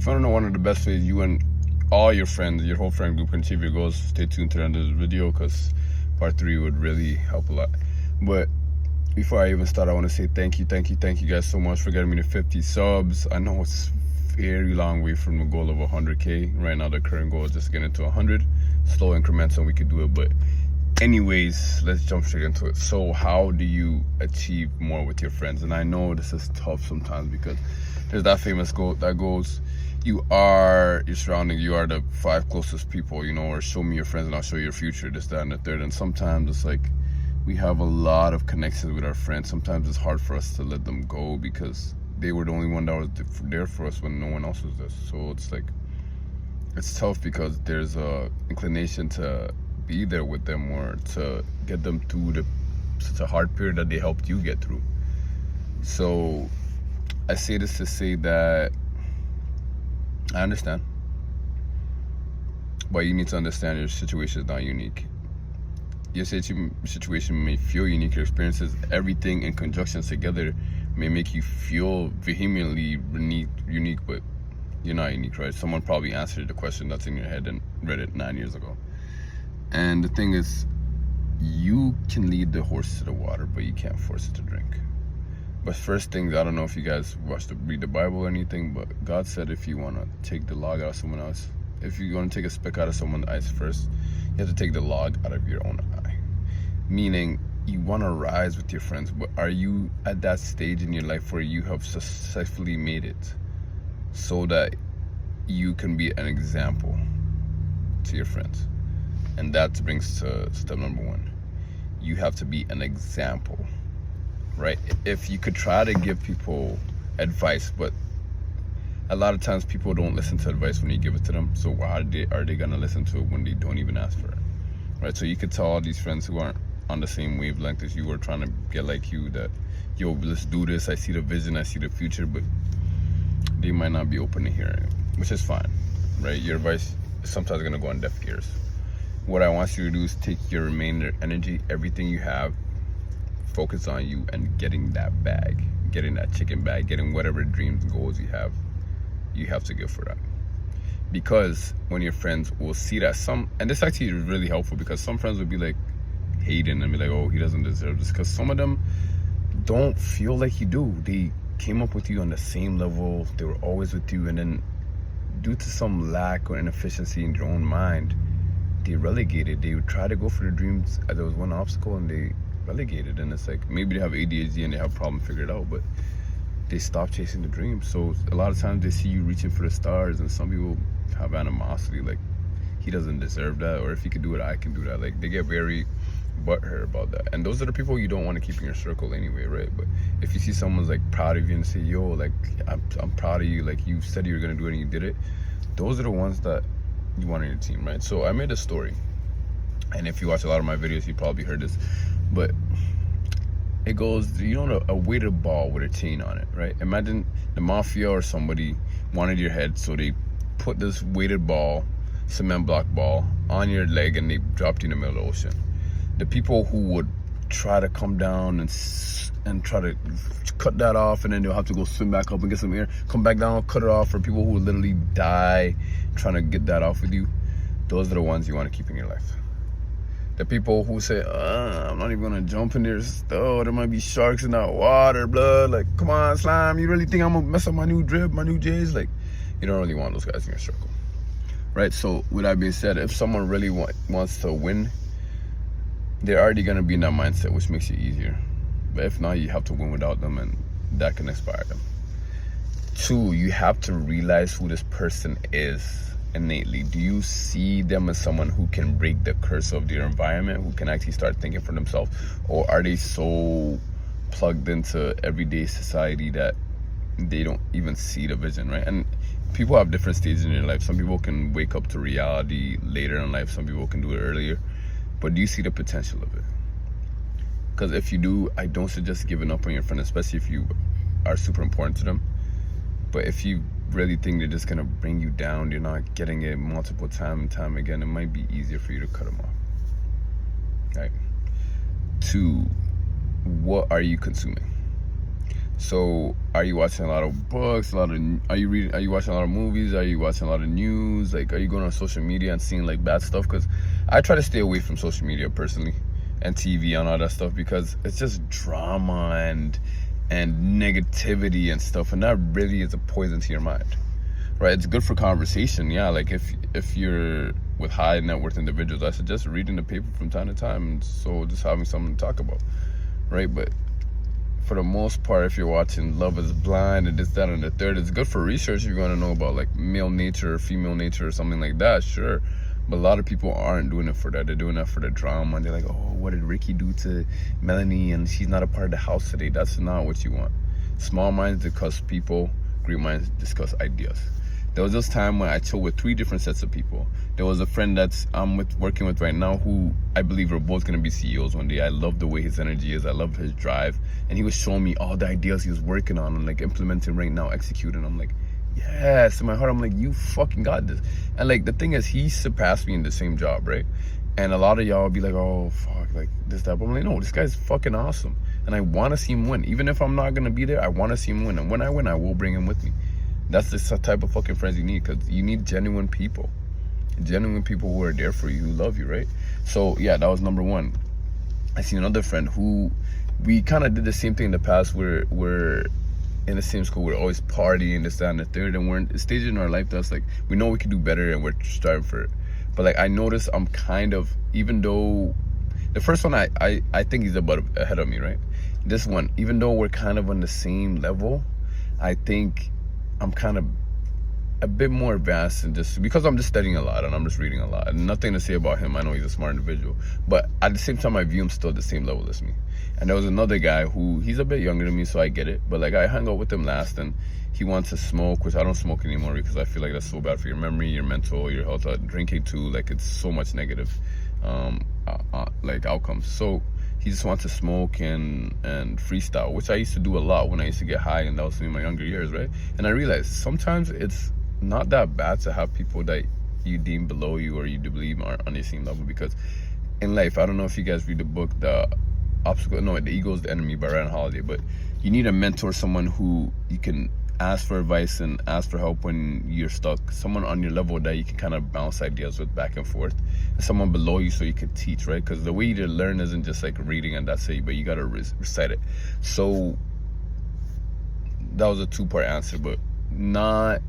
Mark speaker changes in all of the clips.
Speaker 1: If you want to know one of the best ways you and all your friends, your whole friend group can achieve your goals, stay tuned to the end of this video because part 3 would really help a lot. But before I even start, I want to say thank you guys so much for getting me to 50 subs. I know it's very long way from the goal of 100K. Right now, the current goal is just getting to 100. Slow increments and we could do it. But anyways, let's jump straight into it. So how do you achieve more with your friends? And I know this is tough sometimes because there's that famous quote that goes, you are your surrounding, you are the 5 closest people, you know, or show me your friends and I'll show you your future, this, that, and the third. And sometimes it's like we have a lot of connections with our friends. Sometimes it's hard for us to let them go because they were the only one that was there for us when no one else was there. So it's like, it's tough because there's a inclination to be there with them or to get them through such a hard period that they helped you get through. So I say this to say that I understand, but you need to understand your situation is not unique. Your situation may feel unique, your experiences, everything in conjunction together may make you feel vehemently unique, but you're not unique, right? Someone probably answered the question that's in your head and read it 9 years ago. And the thing is, you can lead the horse to the water, but you can't force it to drink. But first things, I don't know if you guys read the Bible or anything, but God said if you want to take the log out of someone else, if you're going to take a speck out of someone's eyes first, you have to take the log out of your own eye. Meaning, you want to rise with your friends, but are you at that stage in your life where you have successfully made it so that you can be an example to your friends? And that brings to step number 1. You have to be an example, right? If you could try to give people advice, but a lot of times people don't listen to advice when you give it to them. So why are they gonna listen to it when they don't even ask for it, right? So you could tell all these friends who aren't on the same wavelength as you or trying to get like you that, yo, let's do this. I see the vision, I see the future, but they might not be open to hearing it, which is fine, right? Your advice is sometimes gonna go on deaf ears. What I want you to do is take your remainder energy, everything you have, focus on you and getting that bag, getting that chicken bag, getting whatever dreams and goals you have to go for that. Because when your friends will see that and this actually is really helpful because some friends will be like hating and be like, oh, he doesn't deserve this, because some of them don't feel like you do. They came up with you on the same level, they were always with you, and then due to some lack or inefficiency in their own mind, they relegated. They would try to go for their dreams. There was one obstacle and they relegated. And it's like, maybe they have ADHD and they have a problem figured out, but they stop chasing the dream. So a lot of times they see you reaching for the stars, and some people have animosity, like he doesn't deserve that, or if he could do it, I can do that. Like they get very butthurt about that. And those are the people you don't want to keep in your circle anyway, right? But if you see someone's like proud of you and say, yo, like I'm proud of you, like you said you were gonna do it and you did it, those are the ones that you want on your team, right? So I made a story, and if you watch a lot of my videos, you probably heard this, but it goes, you know, a weighted ball with a chain on it, right? Imagine the mafia or somebody wanted your head, so they put this weighted ball, cement block ball, on your leg, and they dropped you in the middle of the ocean. The people who would try to come down and try to cut that off, and then they'll have to go swim back up and get some air, come back down, cut it off, for people who would literally die trying to get that off with you, those are the ones you want to keep in your life. The people who say, I'm not even gonna jump in there, oh, there might be sharks in that water, blood, like, come on, slime, you really think I'm gonna mess up my new drip, my new J's? Like, you don't really want those guys in your circle, right? So with that being said, if someone really wants to win, they're already gonna be in that mindset, which makes it easier. But if not, you have to win without them, and that can inspire them. 2, you have to realize who this person is innately. Do you see them as someone who can break the curse of their environment, who can actually start thinking for themselves? Or are they so plugged into everyday society that they don't even see the vision, right? And people have different stages in their life. Some people can wake up to reality later in life, some people can do it earlier. But do you see the potential of it? Because if you do, I don't suggest giving up on your friend, especially if you are super important to them. But if you really think they're just gonna bring you down, you're not getting it multiple time and time again, it might be easier for you to cut them off. Right? 2, what are you consuming? So are you watching a lot of books, are you watching a lot of movies, are you watching a lot of news, like are you going on social media and seeing like bad stuff? Because I try to stay away from social media personally and TV and all that stuff, because it's just drama and negativity and stuff, and that really is a poison to your mind, right? It's good for conversation, yeah, like if you're with high net worth individuals, I suggest reading the paper from time to time, so just having something to talk about, right? But for the most part, if you're watching Love is Blind and this, that, and the third, it's good for research if you want to know about like male nature or female nature or something like that, sure. But a lot of people aren't doing it for that. They're doing that for the drama. And they're like, oh, what did Ricky do to Melanie? And she's not a part of the house today. That's not what you want. Small minds discuss people. Great minds discuss ideas. There was this time when I chilled with 3 different sets of people. There was a friend that I'm working with right now, who I believe we're both going to be CEOs one day. I love the way his energy is. I love his drive. And he was showing me all the ideas he was working on and like implementing right now, executing. I'm like, yes. In my heart, I'm like, you fucking got this. And like the thing is, he surpassed me in the same job, right? And a lot of y'all be like, oh, fuck, like this, that. But I'm like, no, this guy's fucking awesome. And I want to see him win. Even if I'm not going to be there, I want to see him win. And when I win, I will bring him with me. That's the type of fucking friends you need, because you need genuine people who are there for you, who love you, right? So yeah, that was number 1. I see another friend who we kind of did the same thing in the past. We're in the same school, we're always partying, this, that, and the third, and we're in a stage in our life that's like, we know we can do better and we're striving for it. But like, I notice I'm kind of, even though the first one, I think he's about ahead of me, right? This one, even though we're kind of on the same level, I think I'm kind of a bit more advanced, and just because I'm just studying a lot and I'm just reading a lot, and nothing to say about him. I know he's a smart individual, but at the same time, I view him still at the same level as me. And there was another guy who, he's a bit younger than me, so I get it, but like I hung out with him last, and he wants to smoke, which I don't smoke anymore because I feel like that's so bad for your memory, your mental, your health. Drinking too, like it's so much negative like outcomes. So he just wants to smoke and freestyle, which I used to do a lot when I used to get high, and that was in my younger years, right? And I realized sometimes it's not that bad to have people that you deem below you or you do believe are on the same level, because in life, I don't know if you guys read the book, The Ego is the Enemy by Ryan Holiday, but you need a mentor, someone who you can ask for advice and ask for help when you're stuck, someone on your level that you can kind of bounce ideas with back and forth, and someone below you so you can teach, right? Because the way you learn isn't just like reading and that's it, but you got to recite it. So that was a 2-part answer, but not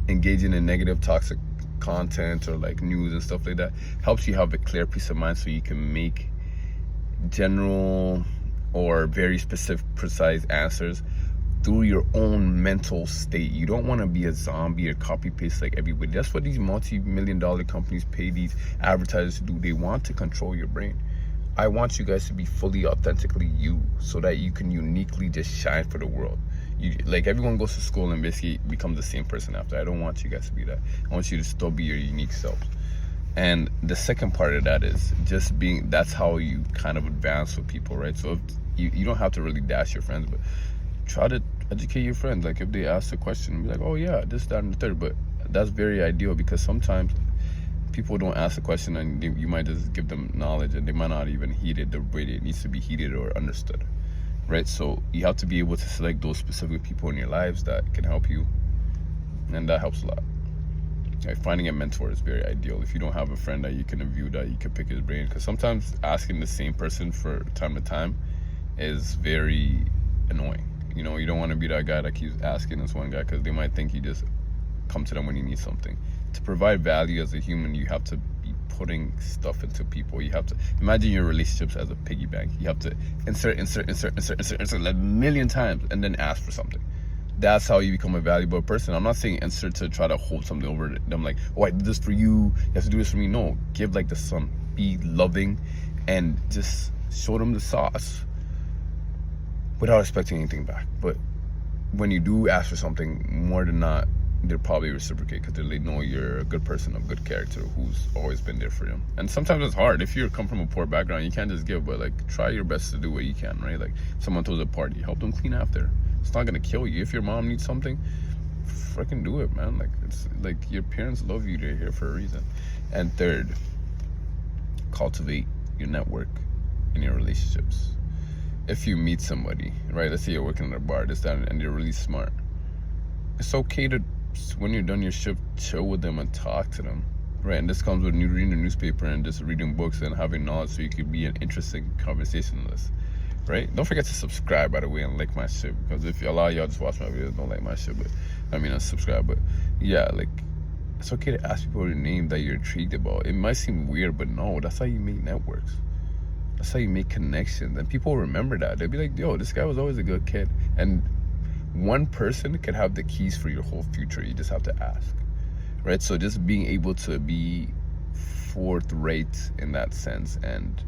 Speaker 1: engaging in negative, toxic content or like news and stuff like that helps you have a clear peace of mind, so you can make general or very specific, precise answers through your own mental state. You don't want to be a zombie or copy paste like everybody. That's what these multi-million-dollar companies pay these advertisers to do. They want to control your brain. I want you guys to be fully, authentically you, so that you can uniquely just shine for the world. Like everyone goes to school and basically becomes the same person after. I don't want you guys to be that. I want you to still be your unique self. And the second part of that is just being, that's how you kind of advance with people, right? So if you don't have to really dash your friends, but try to educate your friends. Like if they ask a question, be like, oh yeah, this, that, and the third. But that's very ideal, because sometimes people don't ask a question and you might just give them knowledge and they might not even heed it the way it needs to be heeded or understood, right? So you have to be able to select those specific people in your lives that can help you, and that helps a lot. Like finding a mentor is very ideal. If you don't have a friend that you can review, that you can pick his brain, because sometimes asking the same person for time to time is very annoying. You know, you don't want to be that guy that keeps asking this one guy, because they might think you just come to them when you need something. To provide value as a human, you have to be putting stuff into people. You have to imagine your relationships as a piggy bank. You have to insert like a million times and then ask for something. That's how you become a valuable person. I'm not saying insert to try to hold something over them, like, oh, I did this for you, you have to do this for me. No, give like the sun. Be loving and just show them the sauce without expecting anything back. But when you do ask for something, more than not, they'll probably reciprocate, because they know you're a good person of good character who's always been there for them. And sometimes it's hard. If you come from a poor background, you can't just give, but like try your best to do what you can, right? Like someone throws a party, help them clean after. It's not gonna kill you. If your mom needs something, freaking do it, man. Like it's like your parents love you. They're here for a reason. And third, cultivate your network in your relationships. if you meet somebody, right? Let's say you're working at a bar, this, that, and you're really smart. It's okay to, when you're done your shift, chill with them and talk to them, right? And this comes with reading the newspaper and just reading books and having knowledge so you could be an interesting conversationalist, right? Don't forget to subscribe, by the way, and like my shit, because if a lot of y'all just watch my videos, don't like my shit, but I mean, unsubscribe. But yeah, like, it's okay to ask people your name that you're intrigued about. It might seem weird, but no, that's how you make networks. That's how you make connections, and people remember that. They'll be like, yo, this guy was always a good kid. And one person could have the keys for your whole future. You just have to ask, right? So just being able to be forthright in that sense and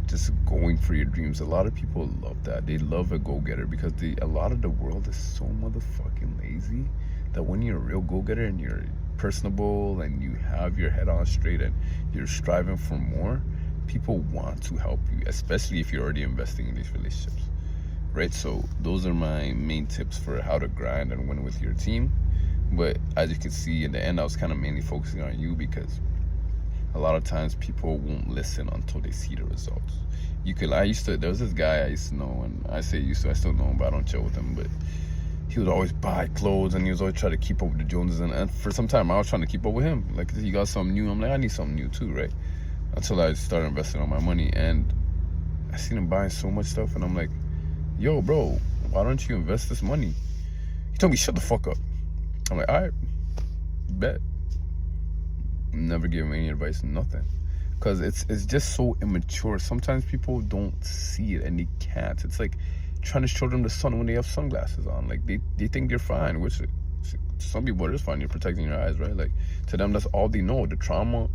Speaker 1: just going for your dreams. A lot of people love that. They love a go-getter because a lot of the world is so motherfucking lazy that when you're a real go-getter and you're personable and you have your head on straight and you're striving for more, people want to help you, especially if you're already investing in these relationships, right? So those are my main tips for how to grind and win with your team. But as you can see, in the end, I was kind of mainly focusing on you because a lot of times people won't listen until they see the results. There was this guy I used to know, and I still know him, but I don't chill with him, but he would always buy clothes and he was always trying to keep up with the Joneses, and for some time I was trying to keep up with him. Like, he got something new, I'm like, I need something new too, right? Until I started investing all my money, and I seen him buying so much stuff, and I'm like, yo, bro, why don't you invest this money? He told me, shut the fuck up. I'm like, all right, bet. Never gave him any advice, nothing, because it's just so immature. Sometimes people don't see it and they can't. It's like trying to show them the sun when they have sunglasses on. Like, they think they're fine, which some people are just fine. You're protecting your eyes, right? Like, to them, that's all they know. The trauma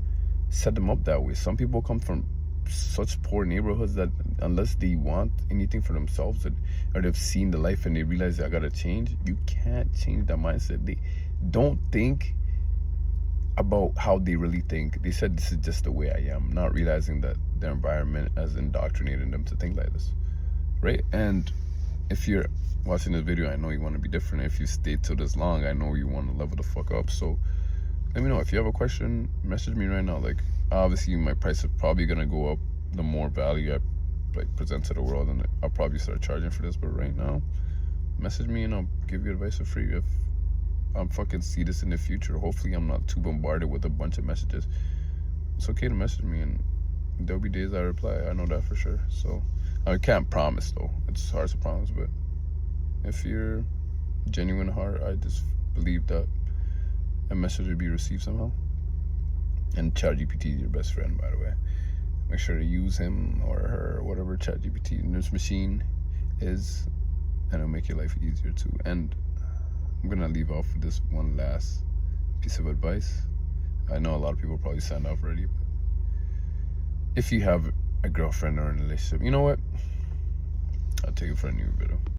Speaker 1: set them up that way. Some people come from such poor neighborhoods that unless they want anything for themselves, or they've seen the life and they realize I gotta change, you can't change that mindset. They don't think about how they really think. They said this is just the way I am, not realizing that their environment has indoctrinated them to think like this, right? And if you're watching this video, I know you want to be different. If you stayed till this long, I know you want to level the fuck up. So let me know. If you have a question, message me right now. Like, obviously my price is probably gonna go up the more value I like present to the world, and I'll probably start charging for this. But right now, message me and I'll give you advice for free. If I'm fucking see this in the future, hopefully I'm not too bombarded with a bunch of messages. It's okay to message me, and there'll be days I reply. I know that for sure. So I can't promise though. It's hard to promise, but if you're genuine heart, I just believe that a message will be received somehow. And ChatGPT is your best friend, by the way. Make sure to use him or her, or whatever ChatGPT in this machine is, and it'll make your life easier too. And I'm gonna leave off with this one last piece of advice. I know a lot of people probably signed off already, but if you have a girlfriend or a relationship, you know what? I'll take it for a new video.